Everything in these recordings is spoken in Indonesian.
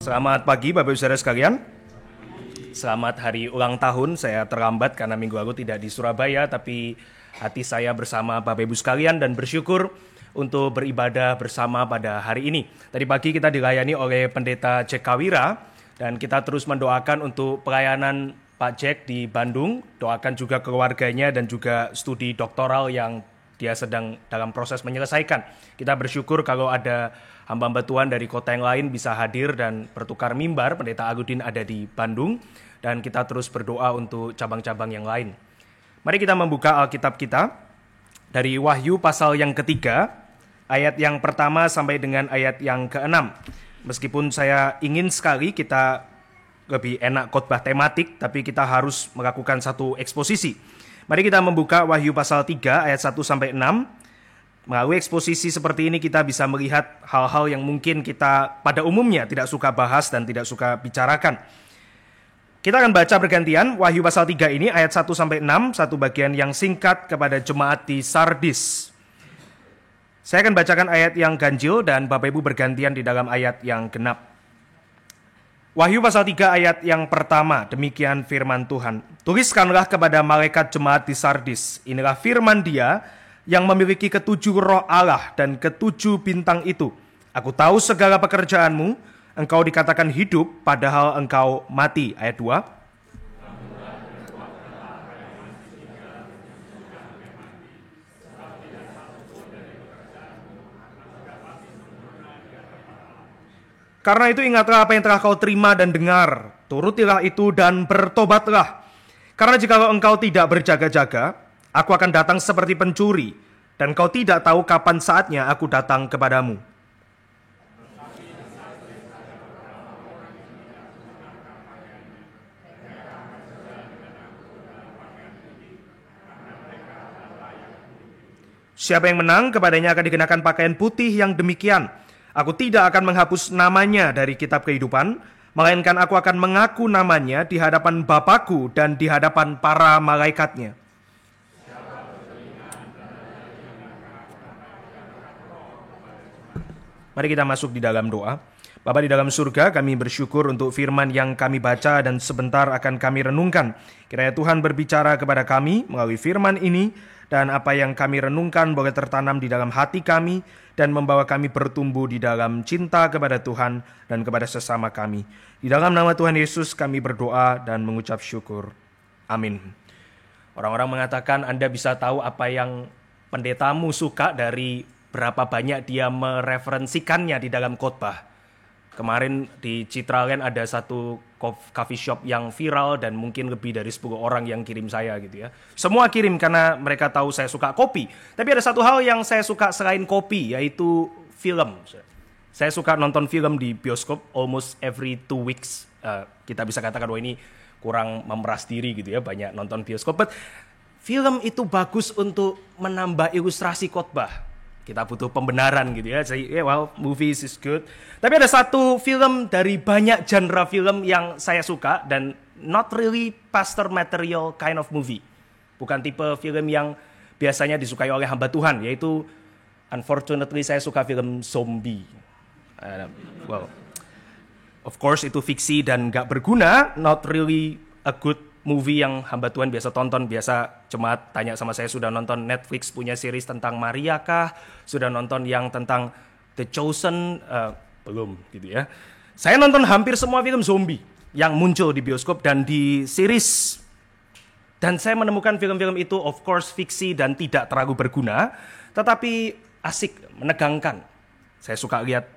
Selamat pagi Bapak Ibu Saudara sekalian. Selamat hari ulang tahun. Saya terlambat karena minggu lalu tidak di Surabaya, tapi hati saya bersama Bapak Ibu sekalian dan bersyukur untuk beribadah bersama pada hari ini. Tadi pagi kita dilayani oleh Pendeta Jack Kawira dan kita terus mendoakan untuk pelayanan Pak Jack di Bandung. Doakan juga keluarganya dan juga studi doktoral yang dia sedang dalam proses menyelesaikan. Kita bersyukur kalau ada hamba-hamba Tuhan dari kota yang lain bisa hadir dan bertukar mimbar. Pendeta Agudin ada di Bandung dan kita terus berdoa untuk cabang-cabang yang lain. Mari kita membuka Alkitab kita dari Wahyu pasal yang ketiga, ayat yang pertama sampai dengan ayat yang keenam. Meskipun saya ingin sekali kita lebih enak khotbah tematik, tapi kita harus melakukan satu eksposisi. Mari kita membuka Wahyu pasal 3 ayat 1 sampai 6. Melalui eksposisi seperti ini kita bisa melihat hal-hal yang mungkin kita pada umumnya tidak suka bahas dan tidak suka bicarakan. Kita akan baca bergantian Wahyu pasal 3 ini ayat 1 sampai 6, satu bagian yang singkat kepada jemaat di Sardis. Saya akan bacakan ayat yang ganjil dan Bapak Ibu bergantian di dalam ayat yang genap. Wahyu pasal 3 ayat yang pertama, demikian firman Tuhan. Tuliskanlah kepada malaikat jemaat di Sardis, inilah firman Dia yang memiliki ketujuh roh Allah dan ketujuh bintang itu. Aku tahu segala pekerjaanmu, engkau dikatakan hidup padahal engkau mati. Ayat 2. Karena itu ingatlah apa yang telah kau terima dan dengar, turutilah itu dan bertobatlah. Karena jika engkau tidak berjaga-jaga, aku akan datang seperti pencuri, dan kau tidak tahu kapan saatnya aku datang kepadamu. Siapa yang menang, kepadanya akan dikenakan pakaian putih yang demikian. Aku tidak akan menghapus namanya dari kitab kehidupan, melainkan aku akan mengaku namanya di hadapan Bapakku dan di hadapan para malaikatnya. Mari kita masuk di dalam doa. Bapa di dalam surga, kami bersyukur untuk firman yang kami baca dan sebentar akan kami renungkan. Kiranya Tuhan berbicara kepada kami melalui firman ini, dan apa yang kami renungkan boleh tertanam di dalam hati kami dan membawa kami bertumbuh di dalam cinta kepada Tuhan dan kepada sesama kami. Di dalam nama Tuhan Yesus kami berdoa dan mengucap syukur. Amin. Orang-orang mengatakan Anda bisa tahu apa yang pendetamu suka dari berapa banyak dia mereferensikannya di dalam khotbah. Kemarin di Citraland ada satu coffee shop yang viral dan mungkin lebih dari 10 orang yang kirim saya gitu ya. Semua kirim karena mereka tahu saya suka kopi. Tapi ada satu hal yang saya suka selain kopi, yaitu film. Saya suka nonton film di bioskop almost every 2 weeks. Kita bisa katakan bahwa ini kurang memeras diri gitu ya, banyak nonton bioskop. But film itu bagus untuk menambah ilustrasi khotbah. Kita butuh pembenaran gitu ya. Jadi, well, movies is good. Tapi ada satu film dari banyak genre film yang saya suka dan not really pastor material kind of movie. Bukan tipe film yang biasanya disukai oleh hamba Tuhan, yaitu unfortunately saya suka film zombie. Well, of course itu fiksi dan gak berguna, not really a good movie yang hamba Tuhan biasa tonton. Biasa jemaat tanya sama saya, sudah nonton Netflix punya series tentang Maria kah? Sudah nonton yang tentang The Chosen? Belum gitu ya. Saya nonton hampir semua film zombie yang muncul di bioskop dan di series. Dan saya menemukan film-film itu of course fiksi dan tidak terlalu berguna, tetapi asik, menegangkan. Saya suka lihat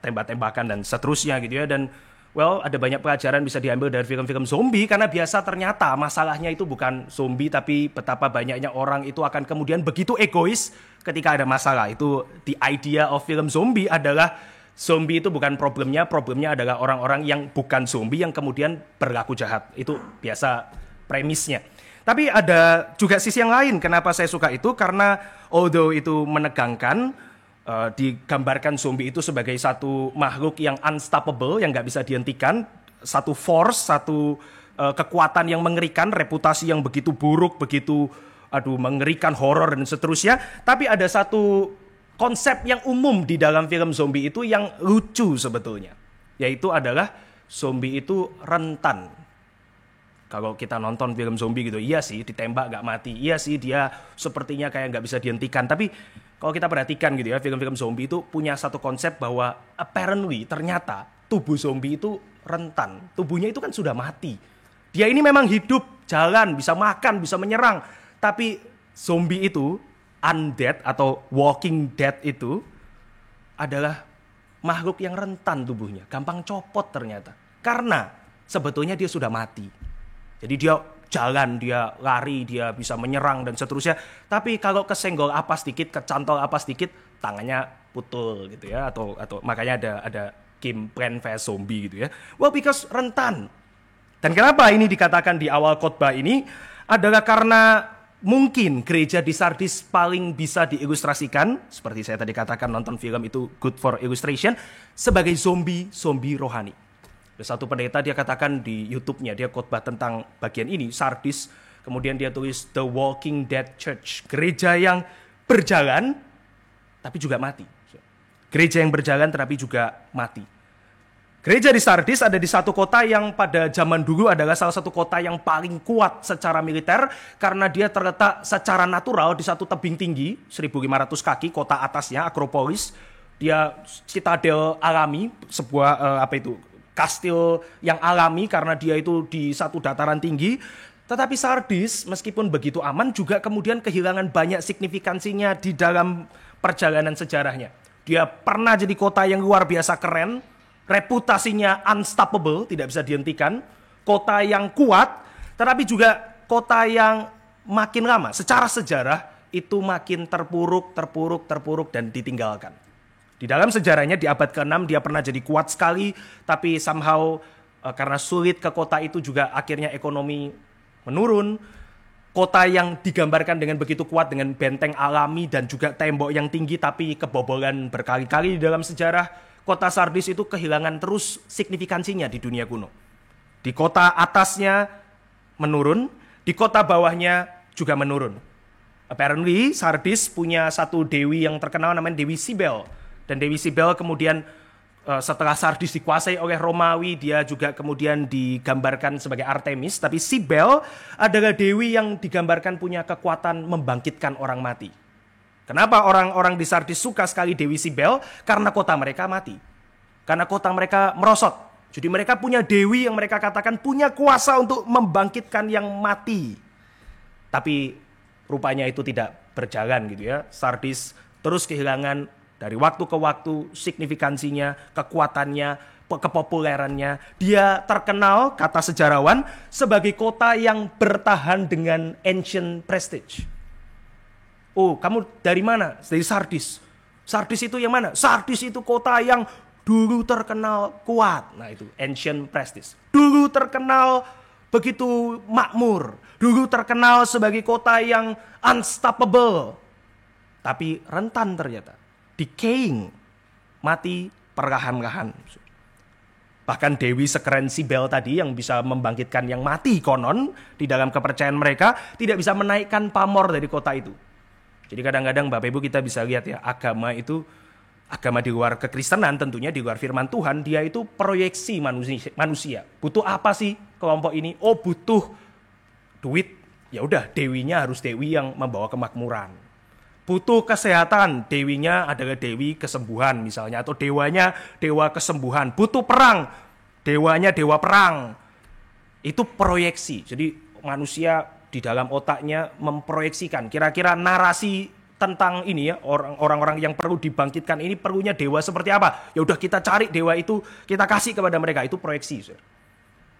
tembak-tembakan dan seterusnya gitu ya. Dan well, ada banyak pelajaran bisa diambil dari film-film zombie, karena biasa ternyata masalahnya itu bukan zombie, tapi betapa banyaknya orang itu akan kemudian begitu egois ketika ada masalah. Itu the idea of film zombie adalah zombie itu bukan problemnya adalah orang-orang yang bukan zombie yang kemudian berlaku jahat. Itu biasa premisnya. Tapi ada juga sisi yang lain. Kenapa saya suka itu? Karena although itu menegangkan, digambarkan zombie itu sebagai satu makhluk yang unstoppable, yang nggak bisa dihentikan, satu force, satu kekuatan yang mengerikan, reputasi yang begitu buruk, begitu mengerikan, horor dan seterusnya. Tapi ada satu konsep yang umum di dalam film zombie itu yang lucu sebetulnya. yaitu adalah zombie itu rentan. Kalau kita nonton film zombie gitu, iya sih ditembak nggak mati, iya sih dia sepertinya kayak nggak bisa dihentikan. Tapi kalau kita perhatikan gitu ya, film-film zombie itu punya satu konsep bahwa apparently ternyata tubuh zombie itu rentan. Tubuhnya itu kan sudah mati. Dia ini memang hidup, jalan, bisa makan, bisa menyerang. Tapi zombie itu, undead atau walking dead itu adalah makhluk yang rentan tubuhnya, gampang copot ternyata. Karena sebetulnya dia sudah mati. Jadi dia jalan, dia lari, dia bisa menyerang dan seterusnya. Tapi kalau kesenggol apa sedikit, kecantol apa sedikit, tangannya putul gitu ya. Atau makanya ada game plan vs zombie gitu ya. Well, because rentan. Dan kenapa ini dikatakan di awal khotbah ini adalah karena mungkin gereja di Sardis paling bisa diilustrasikan, seperti saya tadi katakan nonton film itu good for illustration, sebagai zombie rohani. Satu pendeta dia katakan di YouTube-nya, dia khotbah tentang bagian ini, Sardis, kemudian dia tulis The Walking Dead Church, gereja yang berjalan tapi juga mati. Gereja yang berjalan tetapi juga mati. Gereja di Sardis ada di satu kota yang pada zaman dulu adalah salah satu kota yang paling kuat secara militer karena dia terletak secara natural di satu tebing tinggi 1.500 kaki, kota atasnya Akropolis. Dia citadel alami, sebuah kastil yang alami karena dia itu di satu dataran tinggi. Tetapi Sardis meskipun begitu aman juga kemudian kehilangan banyak signifikansinya di dalam perjalanan sejarahnya. Dia pernah jadi kota yang luar biasa keren, reputasinya unstoppable, tidak bisa dihentikan, kota yang kuat, tetapi juga kota yang makin lama secara sejarah itu makin terpuruk dan ditinggalkan. Di dalam sejarahnya di abad ke-6 dia pernah jadi kuat sekali, tapi somehow karena sulit ke kota itu juga akhirnya ekonomi menurun. Kota yang digambarkan dengan begitu kuat dengan benteng alami dan juga tembok yang tinggi tapi kebobolan berkali-kali di dalam sejarah, kota Sardis itu kehilangan terus signifikansinya di dunia kuno. Di kota atasnya menurun, di kota bawahnya juga menurun. Apparently Sardis punya satu dewi yang terkenal namanya Dewi Sibel. Dan Dewi Sibel kemudian setelah Sardis dikuasai oleh Romawi, dia juga kemudian digambarkan sebagai Artemis. Tapi Sibel adalah dewi yang digambarkan punya kekuatan membangkitkan orang mati. Kenapa orang-orang di Sardis suka sekali Dewi Sibel? Karena kota mereka mati. Karena kota mereka merosot. Jadi mereka punya dewi yang mereka katakan punya kuasa untuk membangkitkan yang mati. Tapi rupanya itu tidak berjalan gitu ya. Sardis terus kehilangan dari waktu ke waktu signifikansinya, kekuatannya, kepopulerannya. Dia terkenal, kata sejarawan, sebagai kota yang bertahan dengan ancient prestige. Oh, kamu dari mana? Dari Sardis. Sardis itu yang mana? Sardis itu kota yang dulu terkenal kuat. Nah itu ancient prestige. Dulu terkenal begitu makmur. Dulu terkenal sebagai kota yang unstoppable. Tapi rentan ternyata. Decaying, mati perlahan-lahan. Bahkan Dewi sekeren Sibel tadi yang bisa membangkitkan yang mati konon di dalam kepercayaan mereka tidak bisa menaikkan pamor dari kota itu. Jadi kadang-kadang Bapak Ibu kita bisa lihat ya, agama itu, agama di luar kekristenan tentunya, di luar firman Tuhan, dia itu proyeksi manusia. Butuh apa sih kelompok ini? Oh butuh duit, ya udah dewinya harus dewi yang membawa kemakmuran. Butuh kesehatan, dewinya adalah dewi kesembuhan misalnya, atau dewanya dewa kesembuhan. Butuh perang, dewanya dewa perang. Itu proyeksi. Jadi manusia di dalam otaknya memproyeksikan kira-kira narasi tentang ini ya, orang-orang yang perlu dibangkitkan ini perlunya dewa seperti apa. Ya udah kita cari dewa itu, kita kasih kepada mereka. Itu proyeksi.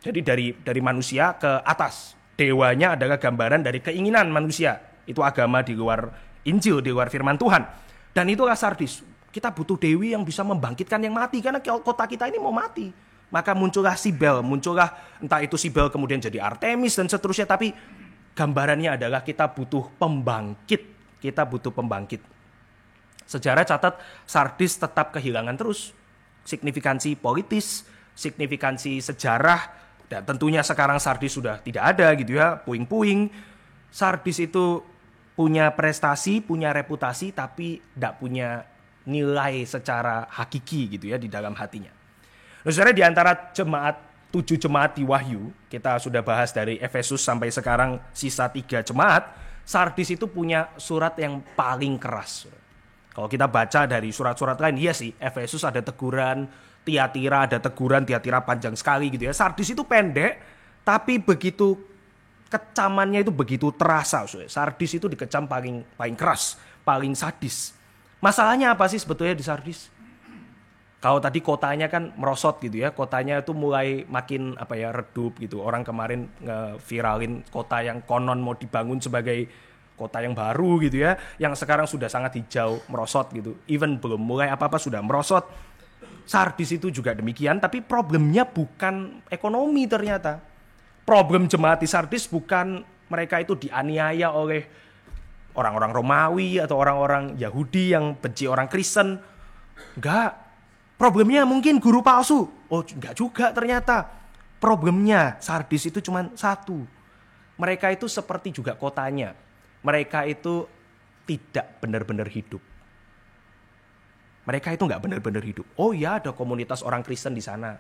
Jadi dari manusia ke atas. Dewanya adalah gambaran dari keinginan manusia. Itu agama di luar Injil, di luar firman Tuhan. Dan itulah Sardis. Kita butuh dewi yang bisa membangkitkan yang mati. Karena kota kita ini mau mati. Maka muncullah Sibel. Muncullah entah itu Sibel kemudian jadi Artemis dan seterusnya. Tapi gambarannya adalah kita butuh pembangkit. Kita butuh pembangkit. Sejarah catat Sardis tetap kehilangan terus signifikansi politis, signifikansi sejarah. Dan tentunya sekarang Sardis sudah tidak ada gitu ya. Puing-puing. Sardis itu punya prestasi, punya reputasi, tapi tidak punya nilai secara hakiki gitu ya di dalam hatinya. Nah, saudara, di antara jemaat 7 jemaat di Wahyu, kita sudah bahas dari Efesus sampai sekarang sisa 3 jemaat, Sardis itu punya surat yang paling keras. Kalau kita baca dari surat-surat lain, iya sih, Efesus ada teguran, Tiatira ada teguran, Tiatira panjang sekali gitu ya. Sardis itu pendek, tapi begitu kecamannya itu begitu terasa. Sardis itu dikecam paling keras, paling sadis. Masalahnya apa sih sebetulnya di Sardis? Kalau tadi kotanya kan merosot gitu ya, kotanya itu mulai makin redup gitu. Orang kemarin nge-viralin kota yang konon mau dibangun sebagai kota yang baru gitu ya, yang sekarang sudah sangat hijau, merosot gitu. Even belum mulai apa-apa sudah merosot. Sardis itu juga demikian, tapi problemnya bukan ekonomi ternyata. Problem jemaat di Sardis bukan mereka itu dianiaya oleh orang-orang Romawi atau orang-orang Yahudi yang benci orang Kristen. Enggak. Problemnya mungkin guru palsu. Oh, enggak juga ternyata. Problemnya Sardis itu cuma satu. Mereka itu seperti juga kotanya. Mereka itu tidak benar-benar hidup. Mereka itu enggak benar-benar hidup. Oh ya, ada komunitas orang Kristen di sana.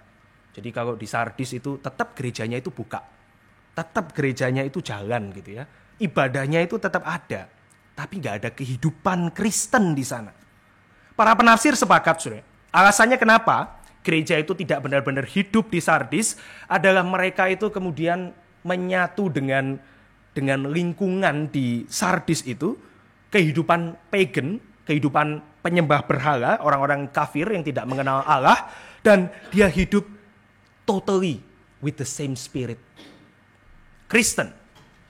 Jadi kalau di Sardis itu tetap gerejanya itu buka. Tetap gerejanya itu jalan gitu ya. Ibadahnya itu tetap ada. Tapi enggak ada kehidupan Kristen di sana. Para penafsir sepakat, Saudara. Alasannya kenapa gereja itu tidak benar-benar hidup di Sardis adalah mereka itu kemudian menyatu dengan lingkungan di Sardis itu, kehidupan pagan, kehidupan penyembah berhala, orang-orang kafir yang tidak mengenal Allah, dan dia hidup totally with the same spirit. Kristen,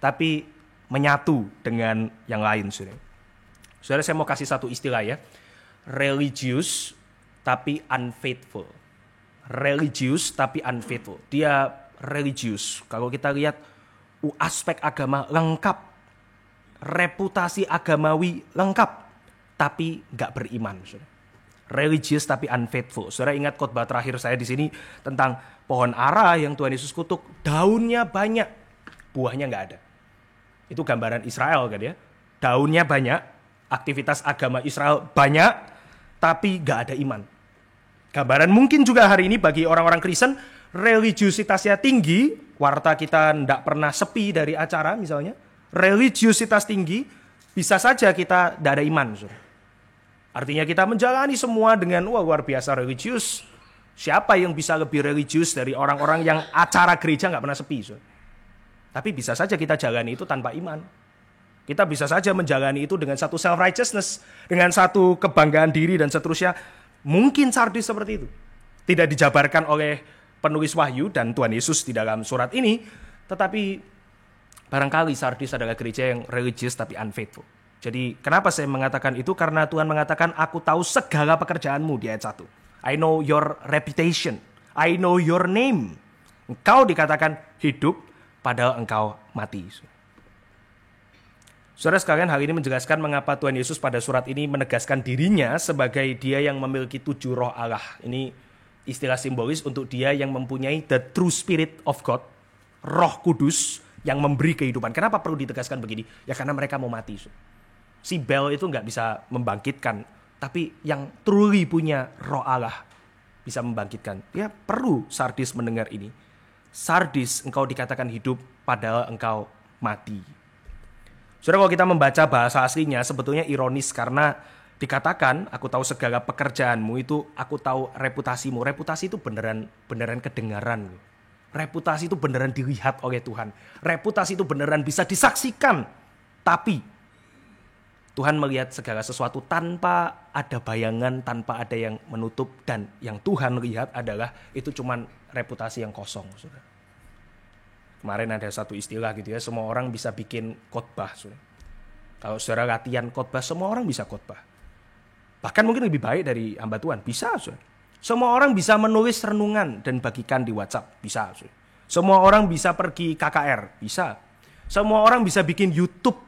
tapi menyatu dengan yang lain. Saudara, saya mau kasih satu istilah ya. Religious tapi unfaithful. Religious tapi unfaithful. Dia religious. Kalau kita lihat aspek agama lengkap. Reputasi agamawi lengkap. Tapi gak beriman. Religious tapi unfaithful. Saudara ingat khotbah terakhir saya di sini tentang pohon ara yang Tuhan Yesus kutuk. Daunnya banyak, buahnya gak ada. Itu gambaran Israel kan ya. Daunnya banyak, aktivitas agama Israel banyak, tapi gak ada iman. Gambaran mungkin juga hari ini bagi orang-orang Kristen, religiusitasnya tinggi, warta kita tidak pernah sepi dari acara misalnya, religiusitas tinggi, bisa saja kita tidak ada iman. Artinya kita menjalani semua dengan luar biasa religius. Siapa yang bisa lebih religius dari orang-orang yang acara gereja nggak pernah sepi? Tapi bisa saja kita jalani itu tanpa iman. Kita bisa saja menjalani itu dengan satu self-righteousness, dengan satu kebanggaan diri dan seterusnya. Mungkin Sardis seperti itu. Tidak dijabarkan oleh penulis Wahyu dan Tuhan Yesus di dalam surat ini. Tetapi barangkali Sardis adalah gereja yang religious tapi unfaithful. Jadi kenapa saya mengatakan itu? Karena Tuhan mengatakan, aku tahu segala pekerjaanmu di ayat 1. I know your reputation. I know your name. Engkau dikatakan hidup, padahal engkau mati. Saudara sekalian, hal ini menjelaskan mengapa Tuhan Yesus pada surat ini menegaskan dirinya sebagai dia yang memiliki 7 roh Allah. Ini istilah simbolis untuk dia yang mempunyai the true spirit of God, Roh Kudus yang memberi kehidupan. Kenapa perlu ditegaskan begini? Ya karena mereka mau mati. Si bel itu nggak bisa membangkitkan, tapi yang truly punya roh Allah bisa membangkitkan. Ya perlu Sardis mendengar ini. Sardis, engkau dikatakan hidup, padahal engkau mati. Saudara, kalau kita membaca bahasa aslinya sebetulnya ironis karena dikatakan, aku tahu segala pekerjaanmu, itu aku tahu reputasimu. Reputasi itu beneran kedengaran. Reputasi itu beneran dilihat oleh Tuhan. Reputasi itu beneran bisa disaksikan. Tapi Tuhan melihat segala sesuatu tanpa ada bayangan, tanpa ada yang menutup. Dan yang Tuhan lihat adalah itu cuman reputasi yang kosong. Saudara. Kemarin ada satu istilah gitu ya, semua orang bisa bikin khotbah. Kalau saudara latihan khotbah, semua orang bisa khotbah. Bahkan mungkin lebih baik dari hamba Tuhan, bisa. Saudara. Semua orang bisa menulis renungan dan bagikan di WhatsApp, bisa. Saudara. Semua orang bisa pergi KKR, bisa. Semua orang bisa bikin YouTube,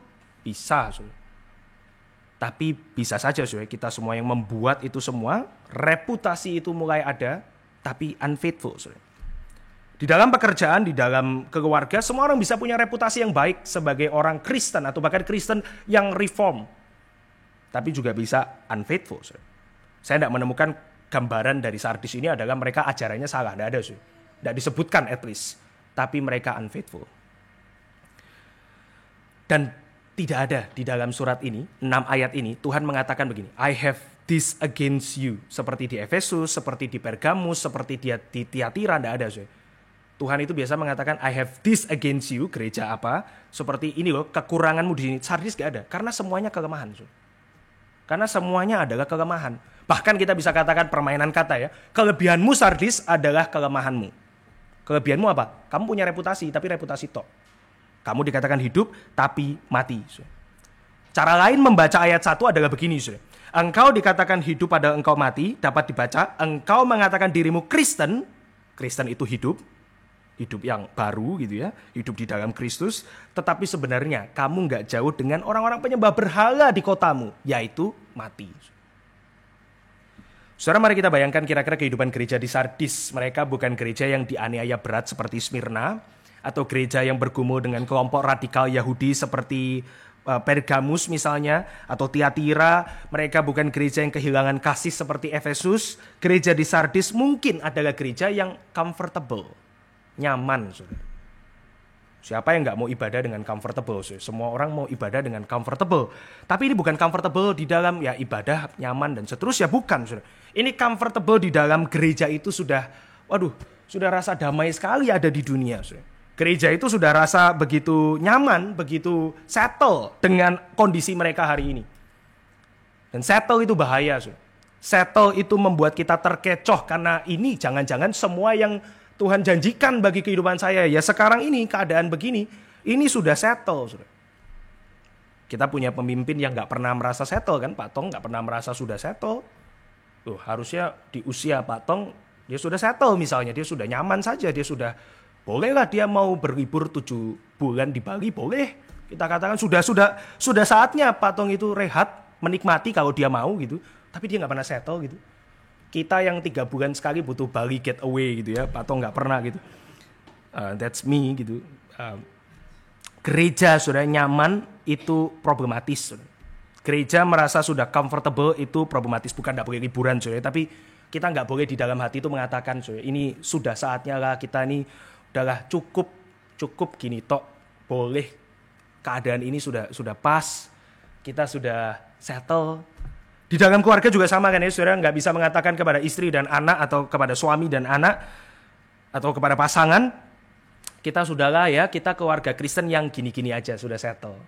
bisa. Saudara. Tapi bisa saja saudara, kita semua yang membuat itu semua, reputasi itu mulai ada, tapi unfaithful. Saudara. Di dalam pekerjaan, di dalam keluarga, semua orang bisa punya reputasi yang baik sebagai orang Kristen atau bahkan Kristen yang reform. Tapi juga bisa unfaithful. Saya tidak menemukan gambaran dari Sardis ini adalah mereka ajarannya salah. Tidak ada, tidak disebutkan at least. Tapi mereka unfaithful. Dan tidak ada di dalam surat ini, 6 ayat ini, Tuhan mengatakan begini, I have this against you. Seperti di Efesus, seperti di Pergamus, seperti di Tiatira, tidak ada. Tuhan itu biasa mengatakan, I have this against you, gereja apa, seperti ini loh, kekuranganmu di sini. Sardis tidak ada, karena semuanya kelemahan. Karena semuanya adalah kelemahan. Bahkan kita bisa katakan permainan kata ya, kelebihanmu Sardis adalah kelemahanmu. Kelebihanmu apa? Kamu punya reputasi, tapi reputasi tok. Kamu dikatakan hidup, tapi mati. Cara lain membaca ayat 1 adalah begini. Engkau dikatakan hidup pada engkau mati, dapat dibaca, engkau mengatakan dirimu Kristen. Kristen itu hidup yang baru gitu ya, hidup di dalam Kristus. Tetapi sebenarnya kamu gak jauh dengan orang-orang penyembah berhala di kotamu, yaitu mati. Saudara, mari kita bayangkan kira-kira kehidupan gereja di Sardis. Mereka bukan gereja yang dianiaya berat seperti Smyrna, atau gereja yang bergumul dengan kelompok radikal Yahudi seperti Pergamus misalnya, atau Tiatira. Mereka bukan gereja yang kehilangan kasih seperti Efesus. Gereja di Sardis mungkin adalah gereja yang comfortable, nyaman. Saudara. Siapa yang gak mau ibadah dengan comfortable? Saudara? Semua orang mau ibadah dengan comfortable. Tapi ini bukan comfortable di dalam ya ibadah nyaman dan seterusnya, bukan. Saudara. Ini comfortable di dalam gereja itu sudah rasa damai sekali ada di dunia. Saudara. Gereja itu sudah rasa begitu nyaman, begitu settle dengan kondisi mereka hari ini. Dan settle itu bahaya. Saudara. Settle itu membuat kita terkecoh karena ini jangan-jangan semua yang Tuhan janjikan bagi kehidupan saya, ya sekarang ini keadaan begini, ini sudah settle. Saudara. Kita punya pemimpin yang gak pernah merasa settle kan, Pak Tong gak pernah merasa sudah settle. Harusnya di usia Pak Tong, dia sudah settle misalnya, dia sudah nyaman saja, dia sudah, bolehlah dia mau berlibur 7 bulan di Bali, boleh. Kita katakan sudah saatnya Pak Tong itu rehat, menikmati kalau dia mau gitu, tapi dia gak pernah settle gitu. Kita yang 3 bulan sekali butuh Bali getaway gitu ya, Pak Tong nggak pernah gitu. That's me gitu. Gereja sudah nyaman itu problematis. Saudara. Gereja merasa sudah comfortable itu problematis, bukan nggak boleh liburan, saudara. Tapi kita nggak boleh di dalam hati itu mengatakan, saudara, ini sudah saatnya lah kita ini udahlah cukup gini tok, boleh keadaan ini sudah pas, kita sudah settle. Di dalam keluarga juga sama kan ya, saudara, nggak bisa mengatakan kepada istri dan anak atau kepada suami dan anak atau kepada pasangan, kita sudahlah ya, kita keluarga Kristen yang gini-gini aja, sudah settle.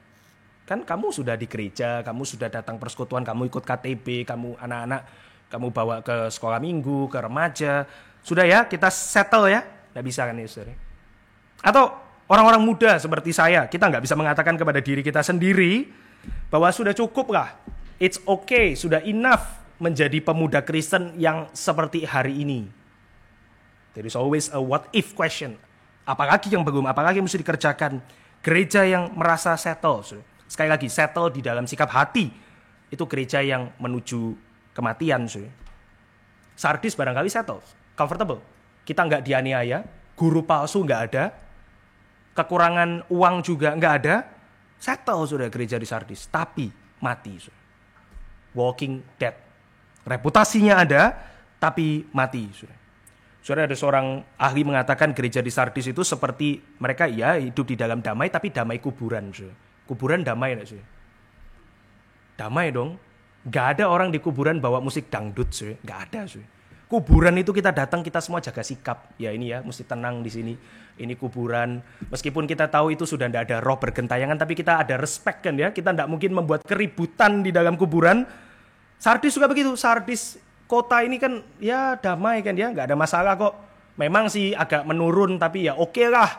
Kan kamu sudah di gereja, kamu sudah datang persekutuan, kamu ikut KTB, kamu anak-anak, kamu bawa ke sekolah minggu, ke remaja, sudah ya, kita settle ya, nggak bisa kan ya, saudara. Atau orang-orang muda seperti saya, kita nggak bisa mengatakan kepada diri kita sendiri bahwa sudah cukup lah. It's okay, sudah enough menjadi pemuda Kristen yang seperti hari ini. There is always a what if question. Apalagi yang belum, apalagi yang mesti dikerjakan. Gereja yang merasa settle. Sekali lagi, settle di dalam sikap hati. Itu gereja yang menuju kematian. Sardis barangkali settle, comfortable. Kita nggak dianiaya, guru palsu nggak ada, kekurangan uang juga nggak ada. Settle sudah gereja di Sardis, tapi mati. Walking dead. Reputasinya ada, tapi mati. Saudara, ada seorang ahli mengatakan gereja di Sardis itu seperti mereka ya hidup di dalam damai, tapi damai kuburan. Kuburan damai enggak sih? Damai dong. Gak ada orang di kuburan bawa musik dangdut sih. Gak ada sih. Kuburan itu kita datang, kita semua jaga sikap. Ya ini ya, mesti tenang di sini. Ini kuburan. Meskipun kita tahu itu sudah tidak ada roh bergentayangan, tapi kita ada respect kan ya. Kita tidak mungkin membuat keributan di dalam kuburan. Sardis juga begitu. Sardis kota ini kan ya damai kan ya, nggak ada masalah kok. Memang sih agak menurun, tapi ya oke lah.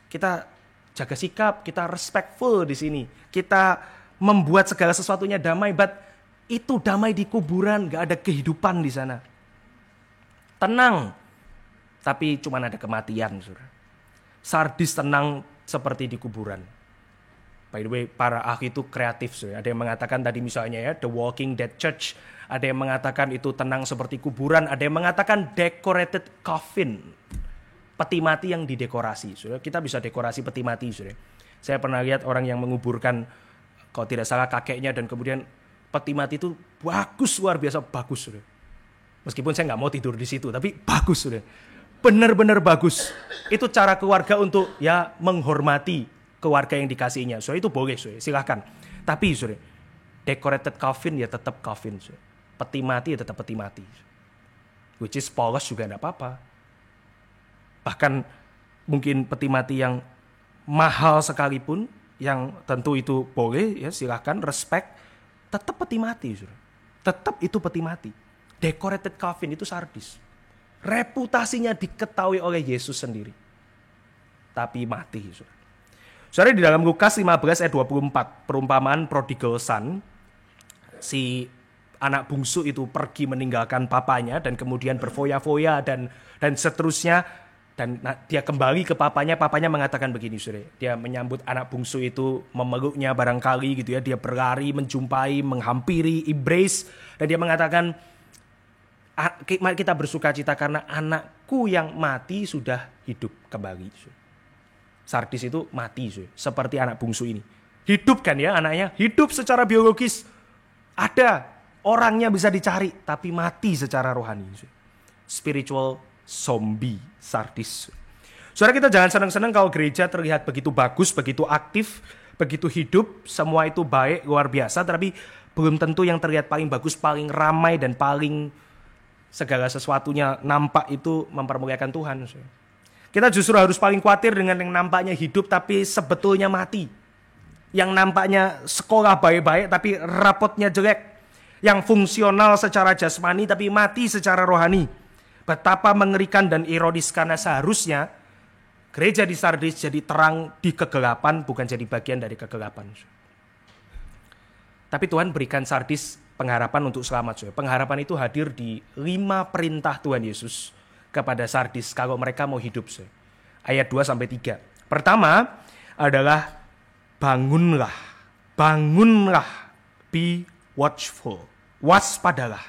Kita jaga sikap, kita respectful di sini. Kita membuat segala sesuatunya damai, but itu damai di kuburan, nggak ada kehidupan di sana. Tenang, tapi cuma ada kematian. Saudara. Sardis tenang seperti di kuburan. By the way, para ahli itu kreatif. Saudara. Ada yang mengatakan tadi misalnya ya, The Walking Dead Church. Ada yang mengatakan itu tenang seperti kuburan. Ada yang mengatakan decorated coffin. Peti mati yang didekorasi. Saudara. Kita bisa dekorasi peti mati. Saudara. Saya pernah lihat orang yang menguburkan, kalau tidak salah kakeknya, dan kemudian peti mati itu bagus, luar biasa bagus. Saudara. Meskipun saya nggak mau tidur di situ, tapi bagus sudah. Benar-benar bagus. Itu cara keluarga untuk ya menghormati keluarga yang dikasihinya. So itu boleh, so, silahkan. Tapi so, decorated coffin ya tetap coffin. So. Peti mati ya tetap peti mati. Which is polos juga enggak apa-apa. Bahkan mungkin peti mati yang mahal sekalipun, yang tentu itu boleh, ya silahkan, respect. Tetap peti mati. So. Tetap itu peti mati. Decorated coffin itu sardis. Reputasinya diketahui oleh Yesus sendiri. Tapi mati. Saudara, di dalam Lukas 15 ayat 24, perumpamaan prodigal son, si anak bungsu itu pergi meninggalkan papanya dan kemudian berfoya-foya dan seterusnya, dan dia kembali ke papanya mengatakan begini, saudara. Dia menyambut anak bungsu itu, memeluknya barangkali gitu ya, dia berlari, menjumpai, menghampiri, embrace, dan dia mengatakan, kita bersuka cita karena anakku yang mati sudah hidup kembali. Sardis itu mati, seperti anak bungsu ini. Hidup kan ya anaknya, hidup secara biologis. Ada, orangnya bisa dicari, tapi mati secara rohani. Spiritual zombie, sardis. Saudara, kita jangan senang-senang kalau gereja terlihat begitu bagus, begitu aktif, begitu hidup, semua itu baik, luar biasa, tapi belum tentu yang terlihat paling bagus, paling ramai, dan paling segala sesuatunya nampak itu mempermuliakan Tuhan. Kita justru harus paling khawatir dengan yang nampaknya hidup tapi sebetulnya mati. Yang nampaknya sekolah baik-baik tapi rapotnya jelek. Yang fungsional secara jasmani tapi mati secara rohani. Betapa mengerikan dan ironis, karena seharusnya gereja di Sardis jadi terang di kegelapan, bukan jadi bagian dari kegelapan. Tapi Tuhan berikan Sardis pengharapan untuk selamat. Pengharapan itu hadir di 5 perintah Tuhan Yesus kepada Sardis kalau mereka mau hidup. Ayat 2-3. Pertama adalah bangunlah. Bangunlah. Be watchful. Waspadalah.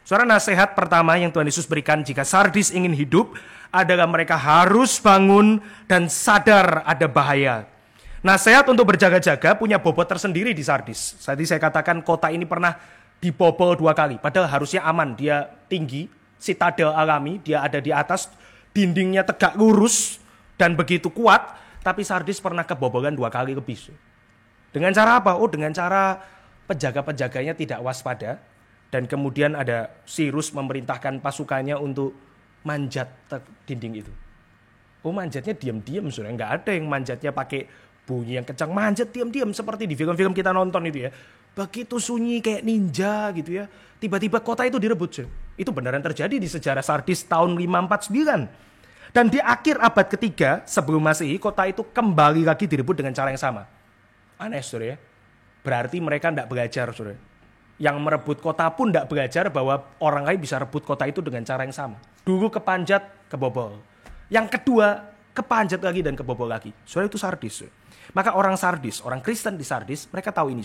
Saudara, nasihat pertama yang Tuhan Yesus berikan jika Sardis ingin hidup adalah mereka harus bangun dan sadar ada bahaya. Nasihat untuk berjaga-jaga punya bobot tersendiri di Sardis. Tadi saya katakan kota ini pernah dibobol 2 kali. Padahal harusnya aman. Dia tinggi, sitadel alami. Dia ada di atas, dindingnya tegak lurus dan begitu kuat. Tapi Sardis pernah kebobolan 2 kali lebih. Dengan cara apa? Dengan cara penjaga-penjaganya tidak waspada. Dan kemudian ada Sirus memerintahkan pasukannya untuk manjat dinding itu. Manjatnya diam-diam, saudara. Nggak ada yang manjatnya pakai bunyi yang kencang, manjat diam-diam seperti di film-film kita nonton itu ya. Begitu sunyi kayak ninja gitu ya. Tiba-tiba kota itu direbut. Itu beneran terjadi di sejarah Sardis tahun 549. Dan di akhir abad ketiga sebelum Masehi, kota itu kembali lagi direbut dengan cara yang sama. Aneh, saudara ya. Berarti mereka tidak belajar, saudara. Yang merebut kota pun tidak belajar bahwa orang lain bisa rebut kota itu dengan cara yang sama. Dulu kepanjat, kebobol. Yang kedua, kepanjat lagi dan kebobol lagi. Saudara, itu Sardis. Saudara. Maka orang Sardis, orang Kristen di Sardis, mereka tahu ini.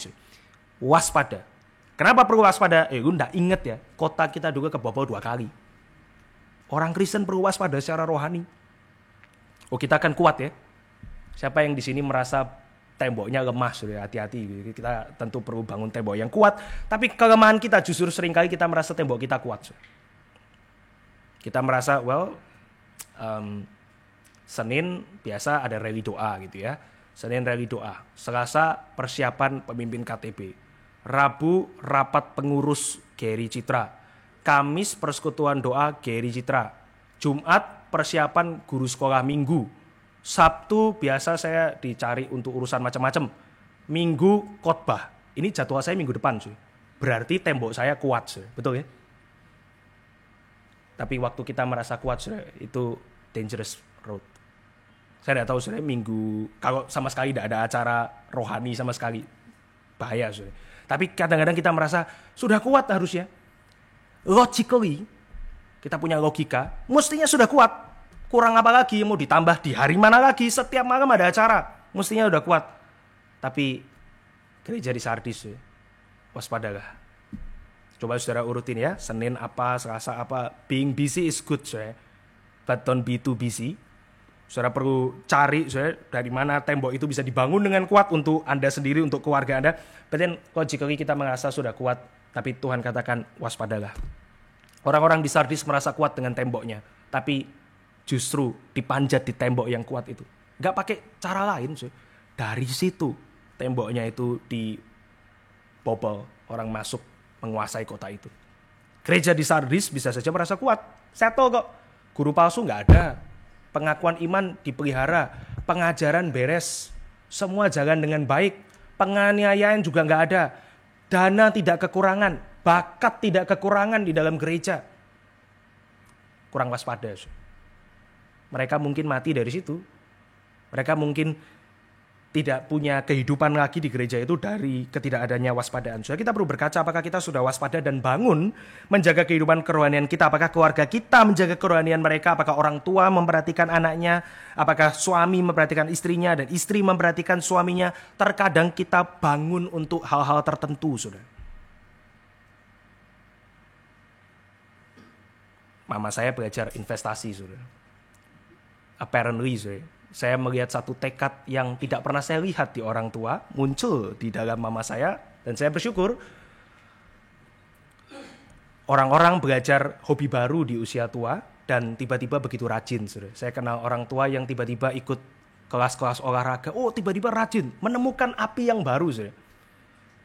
Waspada. Kenapa perlu waspada? Lu tidak ingat ya, kota kita juga kebobol 2 kali. Orang Kristen perlu waspada secara rohani. Kita akan kuat ya. Siapa yang di sini merasa temboknya lemah, sudah hati-hati. Kita tentu perlu bangun tembok yang kuat. Tapi kelemahan kita justru seringkali kita merasa tembok kita kuat. Kita merasa, Senin biasa ada rally doa gitu ya. Senin rally doa. Selasa persiapan pemimpin KTB. Rabu rapat pengurus Geri Citra. Kamis persekutuan doa Geri Citra. Jumat persiapan guru sekolah minggu. Sabtu biasa saya dicari untuk urusan macam-macam. Minggu khotbah. Ini jadwal saya minggu depan, cuy. Berarti tembok saya kuat, cuy. Betul ya? Tapi waktu kita merasa kuat, cuy, itu dangerous road. Saya tidak tahu, cuy, minggu kalau sama sekali tidak ada acara rohani sama sekali, bahaya, cuy. Tapi kadang-kadang kita merasa sudah kuat harusnya. Logically, kita punya logika, mestinya sudah kuat. Kurang apa lagi, mau ditambah di hari mana lagi, setiap malam ada acara, mestinya udah kuat. Tapi gereja di Sardis, waspadalah. Coba saudara urutin ya, Senin apa, Selasa apa. Being busy is good, but don't be too busy. Saudara perlu cari dari mana tembok itu bisa dibangun dengan kuat untuk Anda sendiri, untuk keluarga Anda. But then logically kita merasa sudah kuat, tapi Tuhan katakan waspadalah. Orang-orang di Sardis merasa kuat dengan temboknya, tapi justru dipanjat di tembok yang kuat itu. Nggak pakai cara lain. Dari situ temboknya itu dibobol, orang masuk menguasai kota itu. Gereja di Sardis bisa saja merasa kuat. Settle kok. Guru palsu nggak ada. Pengakuan iman dipelihara. Pengajaran beres. Semua jalan dengan baik. Penganiayaan juga nggak ada. Dana tidak kekurangan. Bakat tidak kekurangan di dalam gereja. Kurang waspada. Mereka mungkin mati dari situ. Mereka mungkin tidak punya kehidupan lagi di gereja itu dari ketidakadanya waspadaan. Jadi kita perlu berkaca apakah kita sudah waspada dan bangun menjaga kehidupan kerohanian kita. Apakah keluarga kita menjaga kerohanian mereka. Apakah orang tua memperhatikan anaknya. Apakah suami memperhatikan istrinya dan istri memperhatikan suaminya. Terkadang kita bangun untuk hal-hal tertentu, saudara. Mama saya belajar investasi, saudara. Apparently, saudara. Saya melihat satu tekad yang tidak pernah saya lihat di orang tua muncul di dalam mama saya, dan saya bersyukur orang-orang belajar hobi baru di usia tua dan tiba-tiba begitu rajin. Saya kenal orang tua yang tiba-tiba ikut kelas-kelas olahraga, tiba-tiba rajin, menemukan api yang baru.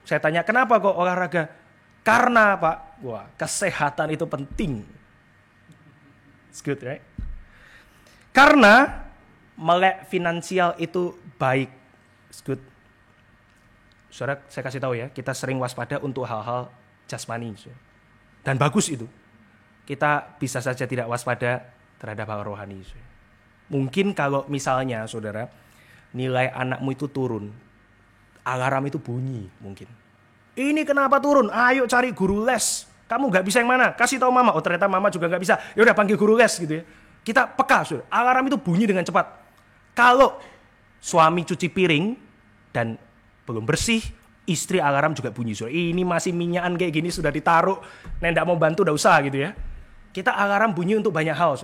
Saya tanya, kenapa kok olahraga? Karena Pak, kesehatan itu penting. It's good, right? Karena melek finansial itu baik. It's good. Saudara, saya kasih tahu ya, kita sering waspada untuk hal-hal jasmani. Dan bagus itu. Kita bisa saja tidak waspada terhadap hal rohani. Mungkin kalau misalnya, saudara, nilai anakmu itu turun, alarm itu bunyi mungkin. Ini kenapa turun? Ayo cari guru les. Kamu gak bisa yang mana? Kasih tahu mama. Oh ternyata mama juga gak bisa. Ya udah panggil guru les gitu ya. Kita peka, saudara. Alarm itu bunyi dengan cepat. Kalau suami cuci piring dan belum bersih, istri alarm juga bunyi. Ini masih minyakan kayak gini sudah ditaruh, nggak mau bantu udah usah gitu ya. Kita alarm bunyi untuk banyak hal.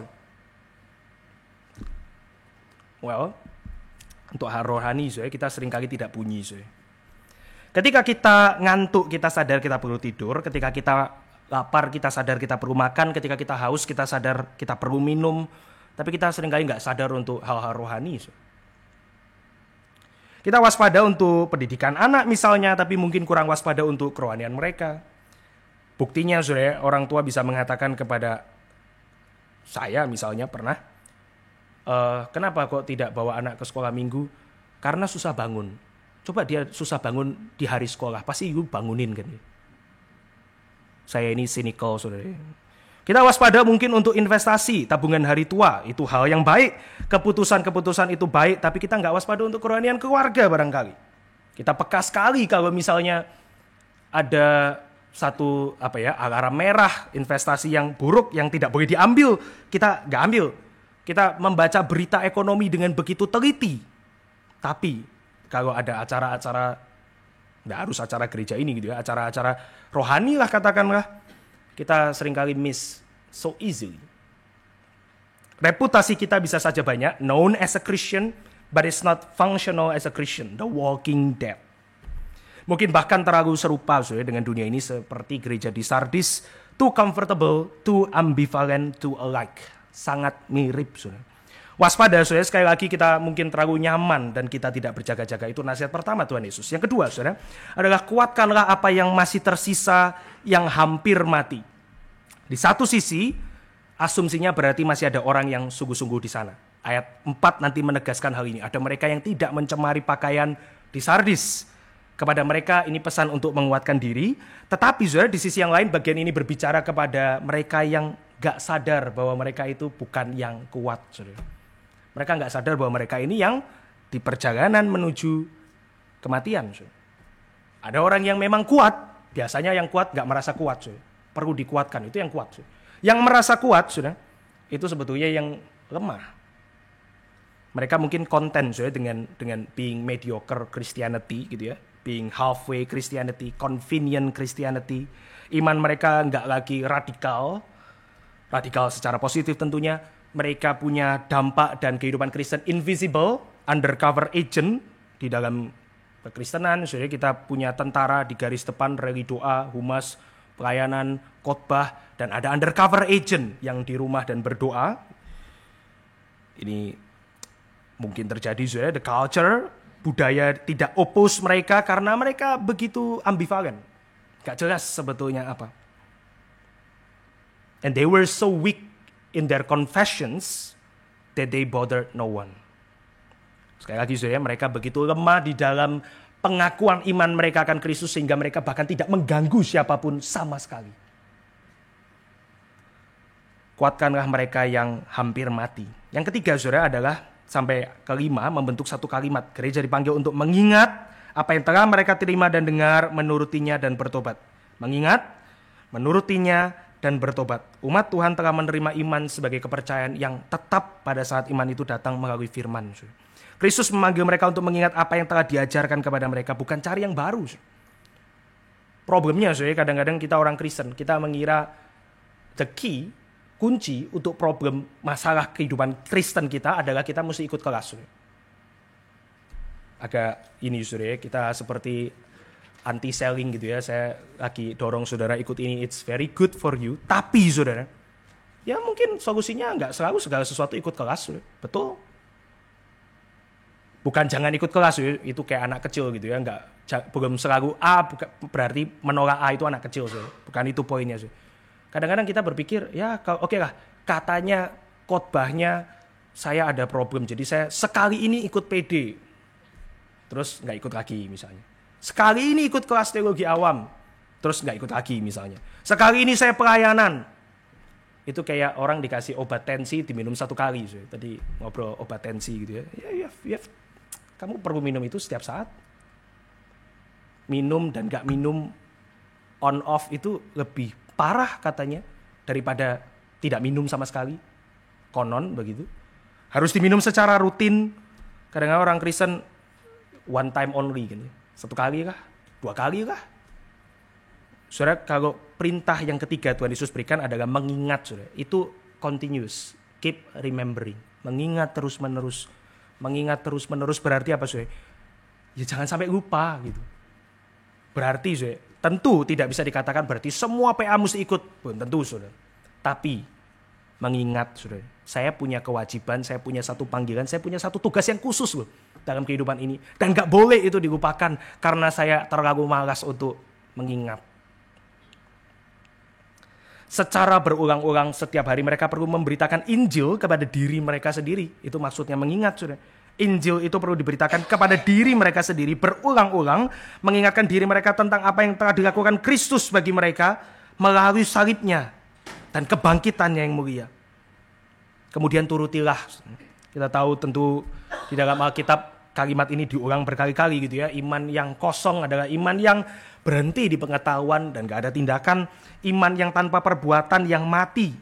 Well, untuk hal rohani kita seringkali tidak bunyi. Ketika kita ngantuk, kita sadar kita perlu tidur. Ketika kita lapar, kita sadar kita perlu makan. Ketika kita haus, kita sadar kita perlu minum. Tapi kita seringkali nggak sadar untuk hal-hal rohani. Kita waspada untuk pendidikan anak misalnya, tapi mungkin kurang waspada untuk kerohanian mereka. Buktinya, saudara, orang tua bisa mengatakan kepada saya misalnya pernah, kenapa kok tidak bawa anak ke sekolah minggu? Karena susah bangun. Coba dia susah bangun di hari sekolah, pasti ibu bangunin kan. Saya ini cynical, saudara. Kita waspada mungkin untuk investasi, tabungan hari tua, itu hal yang baik. Keputusan-keputusan itu baik, tapi kita nggak waspada untuk kerohanian keluarga barangkali. Kita peka sekali kalau misalnya ada satu alarm merah, investasi yang buruk, yang tidak boleh diambil, kita nggak ambil. Kita membaca berita ekonomi dengan begitu teliti. Tapi kalau ada acara-acara, nggak harus acara gereja ini gitu ya, acara-acara rohani lah katakanlah, kita seringkali miss so easily. Reputasi kita bisa saja banyak, known as a Christian, but it's not functional as a Christian, the walking dead. Mungkin bahkan terlalu serupa dengan dunia ini seperti gereja di Sardis, too comfortable, too ambivalent, too alike. Sangat mirip. Waspada, sekali lagi kita mungkin terlalu nyaman dan kita tidak berjaga-jaga. Itu nasihat pertama Tuhan Yesus. Yang kedua, saudara, adalah kuatkanlah apa yang masih tersisa, yang hampir mati. Di satu sisi, asumsinya berarti masih ada orang yang sungguh-sungguh di sana. Ayat 4 nanti menegaskan hal ini. Ada mereka yang tidak mencemari pakaian di Sardis. Kepada mereka ini pesan untuk menguatkan diri. Tetapi, saudara, di sisi yang lain bagian ini berbicara kepada mereka yang gak sadar bahwa mereka itu bukan yang kuat, saudara. Mereka nggak sadar bahwa mereka ini yang di perjalanan menuju kematian. Ada orang yang memang kuat, biasanya yang kuat nggak merasa kuat. Perlu dikuatkan, itu yang kuat. Yang merasa kuat, itu sebetulnya yang lemah. Mereka mungkin konten dengan being mediocre Christianity gitu ya, being halfway Christianity, convenient Christianity. Iman mereka nggak lagi radikal secara positif tentunya. Mereka punya dampak dan kehidupan Kristen invisible, undercover agent di dalam kekristenan. Kita punya tentara di garis depan, reli doa, humas, pelayanan, khotbah, dan ada undercover agent yang di rumah dan berdoa. Ini mungkin terjadi, saudara, the culture, budaya tidak oppose mereka karena mereka begitu ambivalen. Gak jelas sebetulnya apa. And they were so weak in their confessions that they bothered no one. Sekali lagi, saudara, mereka begitu lemah di dalam pengakuan iman mereka akan Kristus sehingga mereka bahkan tidak mengganggu siapapun sama sekali. Kuatkanlah mereka yang hampir mati. Yang ketiga, saudara, adalah sampai kelima membentuk satu kalimat. Gereja dipanggil untuk mengingat apa yang telah mereka terima dan dengar, menurutinya dan bertobat. Mengingat, menurutinya dan bertobat. Umat Tuhan telah menerima iman sebagai kepercayaan yang tetap pada saat iman itu datang melalui firman. Kristus memanggil mereka untuk mengingat apa yang telah diajarkan kepada mereka, bukan cari yang baru. Problemnya, saudara, kadang-kadang kita orang Kristen, kita mengira the key, kunci untuk problem masalah kehidupan Kristen kita adalah kita mesti ikut kelas. Agak ini, saudara, kita seperti anti-selling gitu ya. Saya lagi dorong saudara ikut ini, it's very good for you. Tapi, saudara, ya mungkin solusinya nggak selalu segala sesuatu ikut kelas, saudara. Betul. Bukan jangan ikut kelas, itu kayak anak kecil gitu ya, belum selalu A berarti menolak A itu anak kecil, bukan itu poinnya. Kadang-kadang kita berpikir, ya oke lah, katanya khotbahnya saya ada problem, jadi saya sekali ini ikut PD, terus nggak ikut lagi misalnya. Sekali ini ikut kelas teologi awam, terus nggak ikut lagi misalnya. Sekali ini saya pelayanan, itu kayak orang dikasih obat tensi diminum satu kali. Tadi ngobrol obat tensi gitu ya. Ya, kamu perlu minum itu setiap saat. Minum dan gak minum on off itu lebih parah katanya daripada tidak minum sama sekali. Konon begitu. Harus diminum secara rutin. Kadang-kadang orang Kristen one time only gitu. Satu kali kah? Dua kali kah? Saudara, kalau perintah yang ketiga Tuhan Yesus berikan adalah mengingat, saudara. Itu continuous. Keep remembering. Mengingat terus-menerus. Mengingat terus-menerus berarti apa, saudara? Ya jangan sampai lupa gitu. Berarti, saudara, tentu tidak bisa dikatakan berarti semua PA mesti ikut. Belum tentu, saudara. Tapi mengingat, saudara, saya punya kewajiban, saya punya satu panggilan, saya punya satu tugas yang khusus loh dalam kehidupan ini. Dan gak boleh itu dilupakan karena saya terlalu malas untuk mengingat. Secara berulang-ulang setiap hari mereka perlu memberitakan Injil kepada diri mereka sendiri. Itu maksudnya mengingat, saudara. Injil itu perlu diberitakan kepada diri mereka sendiri berulang-ulang, mengingatkan diri mereka tentang apa yang telah dilakukan Kristus bagi mereka melalui salibnya dan kebangkitannya yang mulia. Kemudian turutilah. Kita tahu tentu di dalam Alkitab kalimat ini diulang berkali-kali gitu ya. Iman yang kosong adalah iman yang berhenti di pengetahuan dan gak ada tindakan. Iman yang tanpa perbuatan yang mati.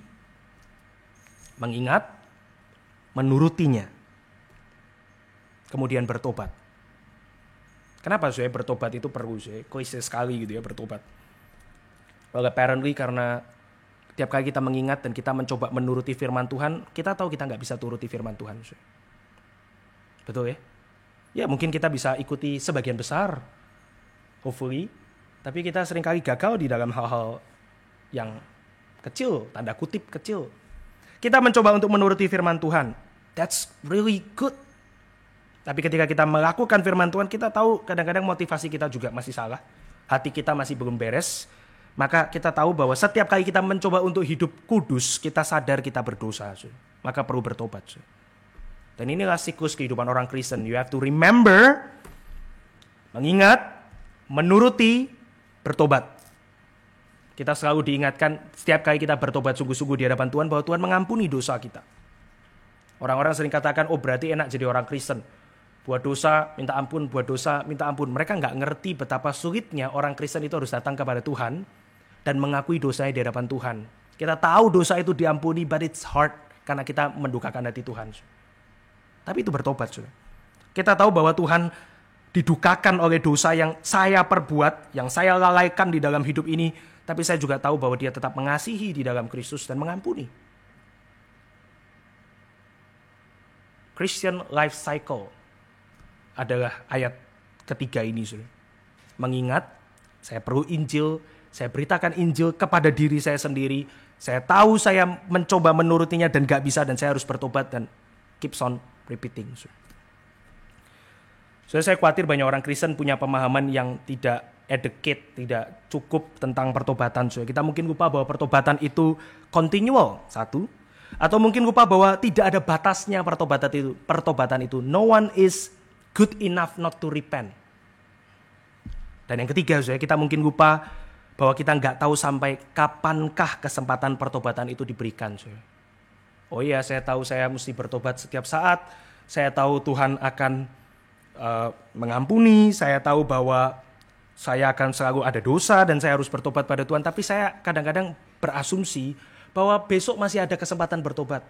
Mengingat, menurutinya. Kemudian bertobat. Kenapa saya bertobat itu perlu? Saya klise sekali gitu ya bertobat. Well, apparently karena tiap kali kita mengingat dan kita mencoba menuruti firman Tuhan, kita tahu kita gak bisa turuti firman Tuhan. Betul ya? Ya mungkin kita bisa ikuti sebagian besar. Hopefully. Tapi kita seringkali gagal di dalam hal-hal yang kecil, tanda kutip kecil. Kita mencoba untuk menuruti firman Tuhan. That's really good. Tapi ketika kita melakukan firman Tuhan, kita tahu kadang-kadang motivasi kita juga masih salah. Hati kita masih belum beres. Maka kita tahu bahwa setiap kali kita mencoba untuk hidup kudus, kita sadar kita berdosa. Maka perlu bertobat. Dan inilah siklus kehidupan orang Kristen. You have to remember, mengingat, menuruti, bertobat. Kita selalu diingatkan setiap kali kita bertobat sungguh-sungguh di hadapan Tuhan bahwa Tuhan mengampuni dosa kita. Orang-orang sering katakan, oh berarti enak jadi orang Kristen. Buat dosa, minta ampun, buat dosa, minta ampun. Mereka nggak ngerti betapa sulitnya orang Kristen itu harus datang kepada Tuhan dan mengakui dosanya di hadapan Tuhan. Kita tahu dosa itu diampuni, but it's hard karena kita mendukakan hati Tuhan. Tapi itu bertobat, saudara. Kita tahu bahwa Tuhan didukakan oleh dosa yang saya perbuat, yang saya lalaikan di dalam hidup ini. Tapi saya juga tahu bahwa Dia tetap mengasihi di dalam Kristus dan mengampuni. Christian life cycle adalah ayat ketiga ini, saudara. Mengingat, saya perlu Injil, Saya beritakan Injil kepada diri saya sendiri. Saya tahu saya mencoba menurutinya dan gak bisa dan saya harus bertobat dan keeps on repeating. Saya khawatir banyak orang Kristen punya pemahaman yang tidak educate, tidak cukup tentang pertobatan. Kita mungkin lupa bahwa pertobatan itu continual, satu. Atau mungkin lupa bahwa tidak ada batasnya pertobatan itu. No one is good enough not to repent. Dan yang ketiga, kita mungkin lupa bahwa kita nggak tahu sampai kapankah kesempatan pertobatan itu diberikan. Oh iya, saya tahu saya mesti bertobat setiap saat. Saya tahu Tuhan akan mengampuni. Saya tahu bahwa saya akan selalu ada dosa dan saya harus bertobat pada Tuhan. Tapi saya kadang-kadang berasumsi bahwa besok masih ada kesempatan bertobat.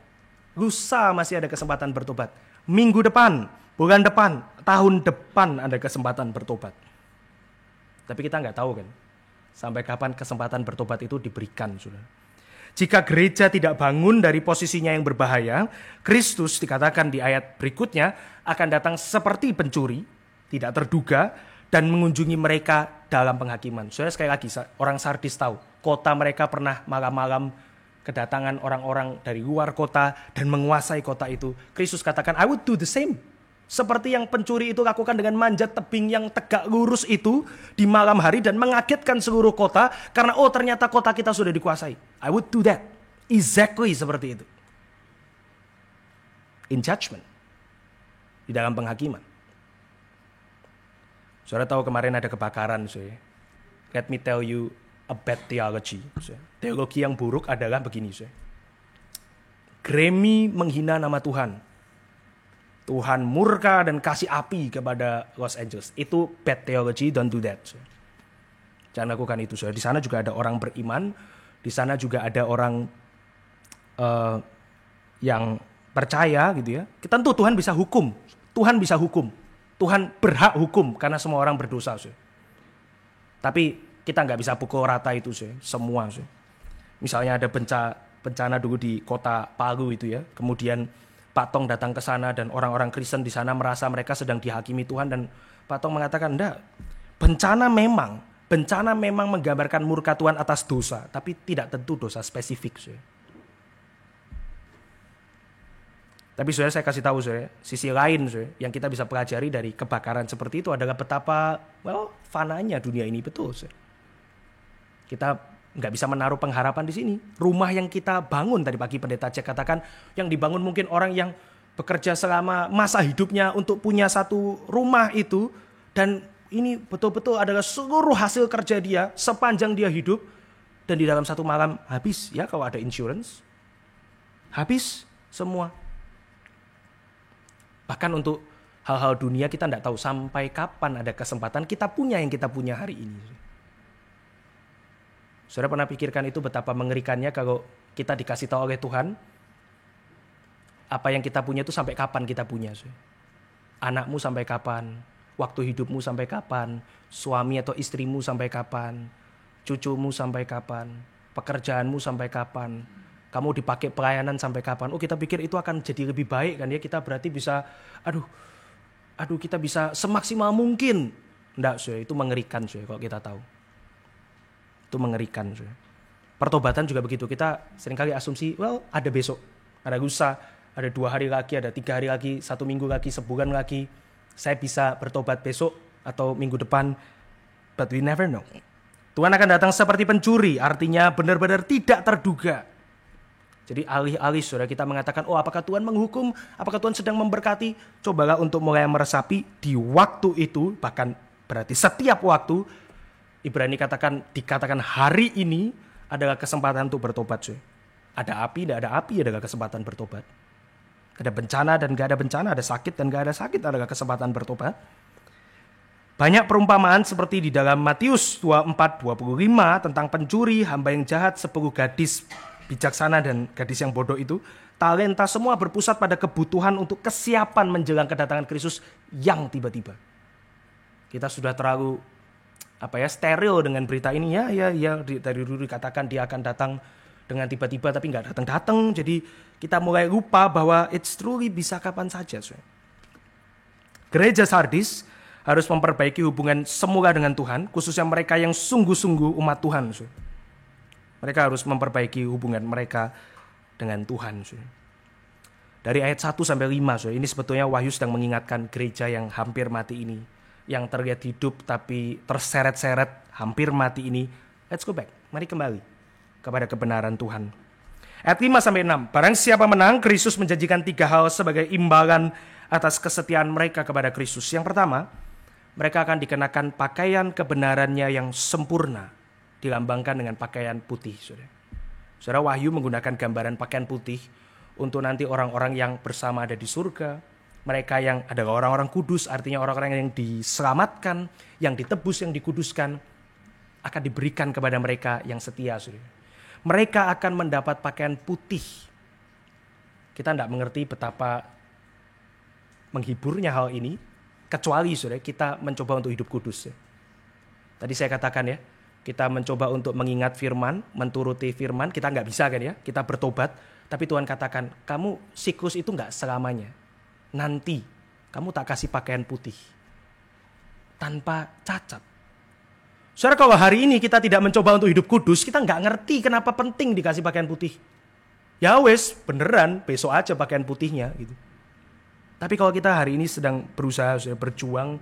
Lusa masih ada kesempatan bertobat. Minggu depan, bulan depan, tahun depan ada kesempatan bertobat. Tapi kita nggak tahu kan, sampai kapan kesempatan bertobat itu diberikan. Jika gereja tidak bangun dari posisinya yang berbahaya, Kristus dikatakan di ayat berikutnya akan datang seperti pencuri, tidak terduga, dan mengunjungi mereka dalam penghakiman. Sekali lagi, orang Sardis tahu, kota mereka pernah malam-malam kedatangan orang-orang dari luar kota dan menguasai kota itu. Kristus katakan, I would do the same. Seperti yang pencuri itu lakukan dengan manjat tebing yang tegak lurus itu di malam hari dan mengagetkan seluruh kota karena ternyata kota kita sudah dikuasai. I would do that. Exactly seperti itu. In judgment. Di dalam penghakiman. Saudara tahu kemarin ada kebakaran. Let me tell you a bad theology. Teologi yang buruk adalah begini. Grammy menghina nama Tuhan. Tuhan murka dan kasih api kepada Los Angeles. Itu bad theology, don't do that. Jangan lakukan itu. Di sana juga ada orang beriman. Di sana juga ada orang yang percaya gitu ya. Tentu Tuhan bisa hukum. Tuhan bisa hukum. Tuhan berhak hukum karena semua orang berdosa. Tapi kita nggak bisa pukul rata itu semua. Misalnya ada bencana dulu di kota Palu itu ya. Kemudian Pak Tong datang ke sana dan orang-orang Kristen di sana merasa mereka sedang dihakimi Tuhan dan Pak Tong mengatakan, enggak, bencana memang menggambarkan murka Tuhan atas dosa, tapi tidak tentu dosa spesifik. Tapi saya kasih tahu sisi lain yang kita bisa pelajari dari kebakaran seperti itu adalah betapa fananya dunia ini, betul. Kita nggak bisa menaruh pengharapan di sini. Rumah yang kita bangun, tadi pagi pendeta Jack katakan, yang dibangun mungkin orang yang bekerja selama masa hidupnya untuk punya satu rumah itu, dan ini betul-betul adalah seluruh hasil kerja dia sepanjang dia hidup, dan di dalam satu malam habis ya kalau ada insurance. Habis semua. Bahkan untuk hal-hal dunia kita nggak tahu sampai kapan ada kesempatan kita punya yang kita punya hari ini. Saudara pernah pikirkan itu betapa mengerikannya kalau kita dikasih tahu oleh Tuhan apa yang kita punya itu sampai kapan kita punya. Anakmu sampai kapan, waktu hidupmu sampai kapan, suami atau istrimu sampai kapan, cucumu sampai kapan, pekerjaanmu sampai kapan, kamu dipakai pelayanan sampai kapan. Kita pikir itu akan jadi lebih baik kan ya, kita berarti bisa kita bisa semaksimal mungkin. Enggak, itu mengerikan kalau kita tahu. Itu mengerikan. Pertobatan juga begitu. Kita seringkali asumsi, ada besok, ada lusa, ada 2 hari lagi, ada 3 hari lagi, 1 minggu lagi, sebulan lagi. Saya bisa bertobat besok atau minggu depan. But we never know. Tuhan akan datang seperti pencuri, artinya benar-benar tidak terduga. Jadi alih-alih saudara kita mengatakan, apakah Tuhan menghukum? Apakah Tuhan sedang memberkati? Cobalah untuk mulai meresapi di waktu itu, bahkan berarti setiap waktu. Ibrani dikatakan hari ini adalah kesempatan untuk bertobat. Ada api, tidak ada api adalah kesempatan bertobat. Ada bencana dan gak ada bencana, ada sakit dan gak ada sakit adalah kesempatan bertobat. Banyak perumpamaan seperti di dalam Matius 24:25 tentang pencuri, hamba yang jahat, 10 gadis bijaksana dan gadis yang bodoh itu. Talenta semua berpusat pada kebutuhan untuk kesiapan menjelang kedatangan Kristus yang tiba-tiba. Kita sudah terlalu steril dengan berita ini ya dari dulu dikatakan dia akan datang dengan tiba-tiba tapi nggak datang. Jadi kita mulai lupa bahwa it's truly bisa kapan saja. Gereja Sardis harus memperbaiki hubungan semula dengan Tuhan, khususnya mereka yang sungguh-sungguh umat Tuhan. Mereka harus memperbaiki hubungan mereka dengan Tuhan. Dari ayat 1 sampai 5, ini sebetulnya Wahyu sedang mengingatkan gereja yang hampir mati ini, yang terlihat hidup tapi terseret-seret hampir mati ini. Let's go back, mari kembali kepada kebenaran Tuhan. Ayat 5 sampai 6, barang siapa menang, Kristus menjanjikan 3 hal sebagai imbalan atas kesetiaan mereka kepada Kristus. Yang pertama, mereka akan dikenakan pakaian kebenarannya yang sempurna, dilambangkan dengan pakaian putih. Saudara, Wahyu menggunakan gambaran pakaian putih untuk nanti orang-orang yang bersama ada di surga. Mereka yang adalah orang-orang kudus, artinya orang-orang yang diselamatkan, yang ditebus, yang dikuduskan, akan diberikan kepada mereka yang setia. Mereka akan mendapat pakaian putih. Kita tidak mengerti betapa menghiburnya hal ini, kecuali kita mencoba untuk hidup kudus. Tadi saya katakan ya, kita mencoba untuk mengingat firman, menturuti firman, kita nggak bisa kan ya, kita bertobat, tapi Tuhan katakan, kamu siklus itu nggak selamanya. Nanti kamu tak kasih pakaian putih, tanpa cacat. Saudara, kalau hari ini kita tidak mencoba untuk hidup kudus, kita nggak ngerti kenapa penting dikasih pakaian putih. Ya wes, beneran besok aja pakaian putihnya gitu. Tapi kalau kita hari ini sedang berusaha, berjuang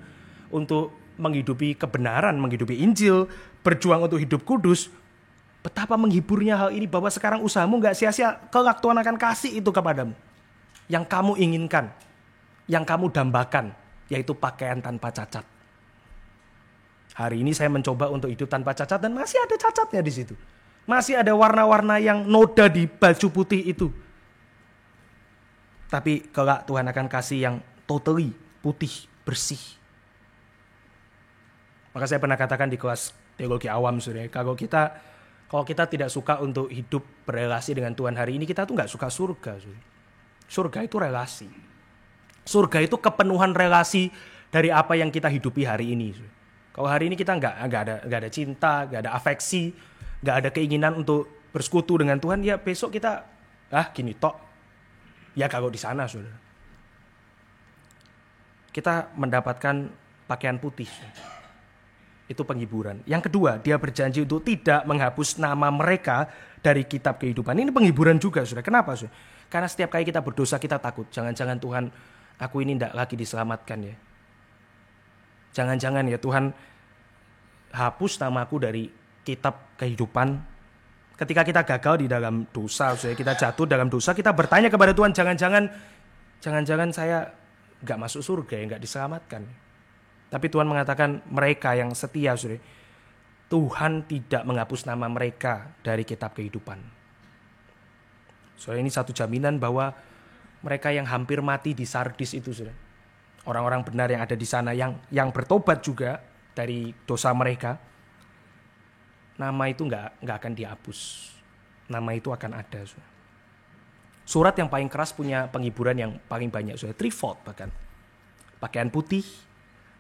untuk menghidupi kebenaran, menghidupi Injil, berjuang untuk hidup kudus, betapa menghiburnya hal ini bahwa sekarang usahamu nggak sia-sia, kelak Tuhan akan kasih itu kepadamu. Yang kamu inginkan, yang kamu dambakan, yaitu pakaian tanpa cacat. Hari ini saya mencoba untuk hidup tanpa cacat dan masih ada cacatnya di situ. Masih ada warna-warna yang noda di baju putih itu. Tapi kelak Tuhan akan kasih yang totally putih, bersih. Maka saya pernah katakan di kelas teologi awam, saudara, kalau kita tidak suka untuk hidup berelasi dengan Tuhan hari ini, kita tuh nggak suka surga. Saudara. Surga itu relasi. Surga itu kepenuhan relasi dari apa yang kita hidupi hari ini. Saudara. Kalau hari ini kita nggak ada cinta, nggak ada afeksi, nggak ada keinginan untuk bersekutu dengan Tuhan, ya besok kita gini tok. Ya kalau di sana, saudara, kita mendapatkan pakaian putih. Itu penghiburan. Yang kedua, dia berjanji untuk tidak menghapus nama mereka dari kitab kehidupan. Ini penghiburan juga, saudara. Kenapa, saudara? Karena setiap kali kita berdosa, kita takut. Jangan-jangan Tuhan, aku ini tidak lagi diselamatkan ya. Jangan-jangan ya Tuhan hapus namaku dari kitab kehidupan. Ketika kita gagal di dalam dosa, kita jatuh dalam dosa, kita bertanya kepada Tuhan, jangan-jangan saya nggak masuk surga ya, nggak diselamatkan. Tapi Tuhan mengatakan mereka yang setia, Tuhan tidak menghapus nama mereka dari kitab kehidupan. Soalnya ini satu jaminan bahwa mereka yang hampir mati di Sardis itu, orang-orang benar yang ada di sana, yang bertobat juga dari dosa mereka, nama itu nggak akan dihapus. Nama itu akan ada. Surat yang paling keras punya penghiburan yang paling banyak. Threefold bahkan. Pakaian putih,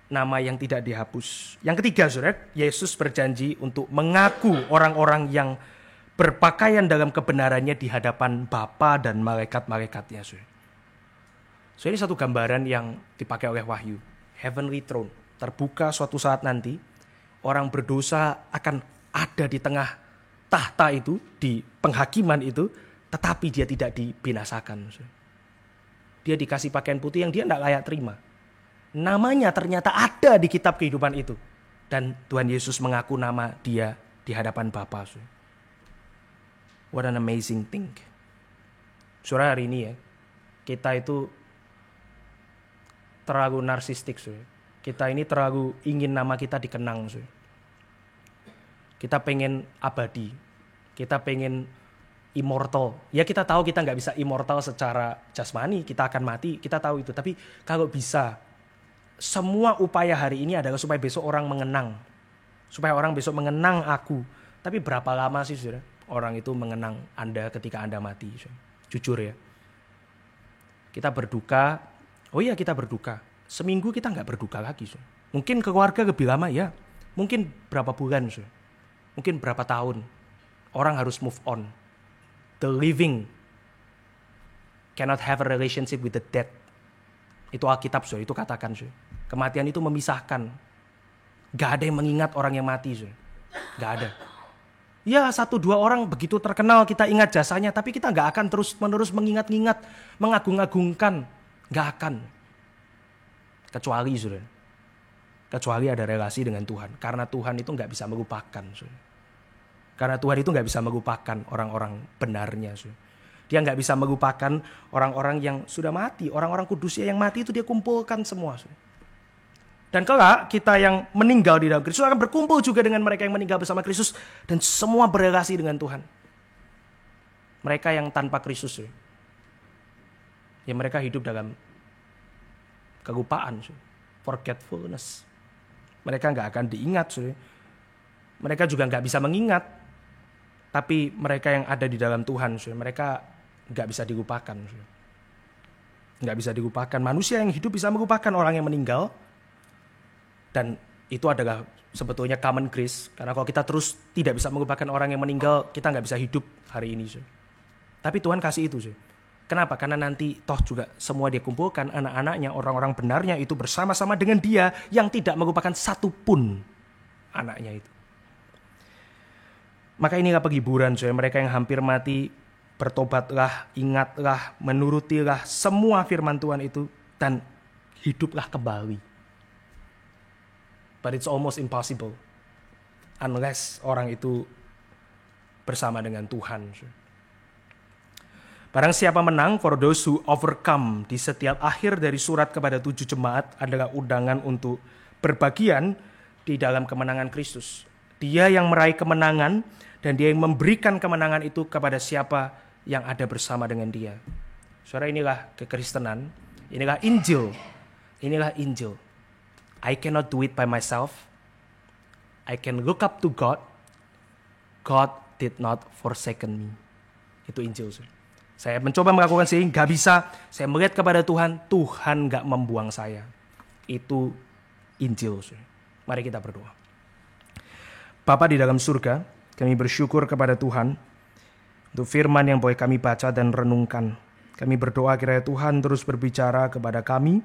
nama yang tidak dihapus. Yang ketiga, saudara, Yesus berjanji untuk mengaku orang-orang yang berpakaian dalam kebenarannya di hadapan Bapa dan malaikat-malaikatnya. So ini satu gambaran yang dipakai oleh Wahyu. Heavenly throne. Terbuka suatu saat nanti, orang berdosa akan ada di tengah tahta itu, di penghakiman itu, tetapi dia tidak dibinasakan. Dia dikasih pakaian putih yang dia tidak layak terima. Namanya ternyata ada di kitab kehidupan itu. Dan Tuhan Yesus mengaku nama dia di hadapan Bapa. What an amazing thing. Saudara, hari ini ya, kita itu terlalu narsistik. Kita ini terlalu ingin nama kita dikenang. Kita pengen abadi. Kita pengen immortal. Ya kita tahu kita nggak bisa immortal secara jasmani. Kita akan mati, kita tahu itu. Tapi kalau bisa, semua upaya hari ini adalah supaya besok orang mengenang. Supaya orang besok mengenang aku. Tapi berapa lama sih, saudara, orang itu mengenang Anda ketika Anda mati? Jujur ya. Kita berduka. Oh iya, kita berduka. Seminggu kita nggak berduka lagi. Mungkin keluarga lebih lama ya. Mungkin berapa bulan. Mungkin berapa tahun. Orang harus move on. The living cannot have a relationship with the dead. Itu Alkitab, itu katakan. Kematian itu memisahkan. Gak ada yang mengingat orang yang mati. Gak ada. Ya 1-2 orang begitu terkenal kita ingat jasanya, tapi kita gak akan terus-menerus mengingat-ingat, mengagung-agungkan. Gak akan. Kecuali saudara. Kecuali ada relasi dengan Tuhan. Karena Tuhan itu gak bisa melupakan. Saudara. Karena Tuhan itu gak bisa melupakan orang-orang benarnya. Saudara. Dia gak bisa melupakan orang-orang yang sudah mati. Orang-orang kudusnya yang mati itu dia kumpulkan semua. Saudara. Dan kelak kita yang meninggal di dalam Kristus akan berkumpul juga dengan mereka yang meninggal bersama Kristus. Dan semua berelasi dengan Tuhan. Mereka yang tanpa Kristus. Ya mereka hidup dalam kelupaan. Forgetfulness. Mereka gak akan diingat. Mereka juga gak bisa mengingat. Tapi mereka yang ada di dalam Tuhan. Mereka gak bisa dilupakan. Gak bisa dilupakan. Manusia yang hidup bisa melupakan orang yang meninggal. Dan itu adalah sebetulnya common grace. Karena kalau kita terus tidak bisa melupakan orang yang meninggal, kita gak bisa hidup hari ini. Tapi Tuhan kasih itu. Kenapa? Karena nanti toh juga semua dia kumpulkan, anak-anaknya, orang-orang benarnya itu bersama-sama dengan dia yang tidak melupakan satu pun anaknya itu. Maka inilah penghiburan. Mereka yang hampir mati, bertobatlah, ingatlah, menurutilah semua firman Tuhan itu, dan hiduplah kembali. But it's almost impossible unless orang itu bersama dengan Tuhan. Barang siapa menang, for those who overcome, di setiap akhir dari surat kepada 7 jemaat adalah undangan untuk berbagian di dalam kemenangan Kristus. Dia yang meraih kemenangan dan dia yang memberikan kemenangan itu kepada siapa yang ada bersama dengan dia. Saudara, inilah kekristenan, inilah Injil, inilah Injil. I cannot do it by myself. I can look up to God. God did not forsaken me. Itu Injil. Saya mencoba melakukan sehingga gak bisa. Saya melihat kepada Tuhan. Tuhan gak membuang saya. Itu Injil. Mari kita berdoa. Bapa di dalam surga, kami bersyukur kepada Tuhan untuk firman yang boleh kami baca dan renungkan. Kami berdoa kiranya Tuhan terus berbicara kepada kami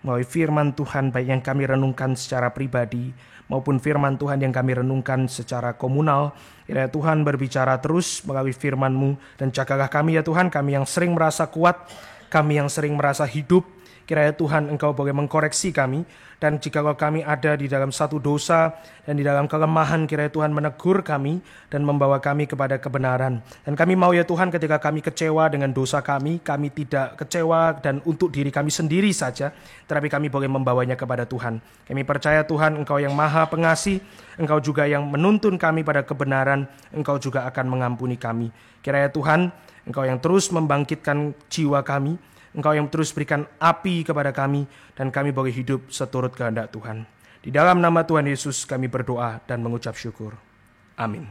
melalui firman Tuhan baik yang kami renungkan secara pribadi maupun firman Tuhan yang kami renungkan secara komunal. Kiranya Tuhan berbicara terus melalui firman-Mu dan jagalah kami ya Tuhan, kami yang sering merasa kuat, kami yang sering merasa hidup. Kiranya Tuhan Engkau boleh mengkoreksi kami. Dan jika kami ada di dalam satu dosa dan di dalam kelemahan, kiranya Tuhan menegur kami dan membawa kami kepada kebenaran. Dan kami mau ya Tuhan ketika kami kecewa dengan dosa kami tidak kecewa dan untuk diri kami sendiri saja, tetapi kami boleh membawanya kepada Tuhan. Kami percaya Tuhan Engkau yang maha pengasih, Engkau juga yang menuntun kami pada kebenaran, Engkau juga akan mengampuni kami. Kiranya Tuhan Engkau yang terus membangkitkan jiwa kami, Engkau yang terus berikan api kepada kami, dan kami boleh hidup seturut kehendak Tuhan. Di dalam nama Tuhan Yesus kami berdoa dan mengucap syukur. Amin.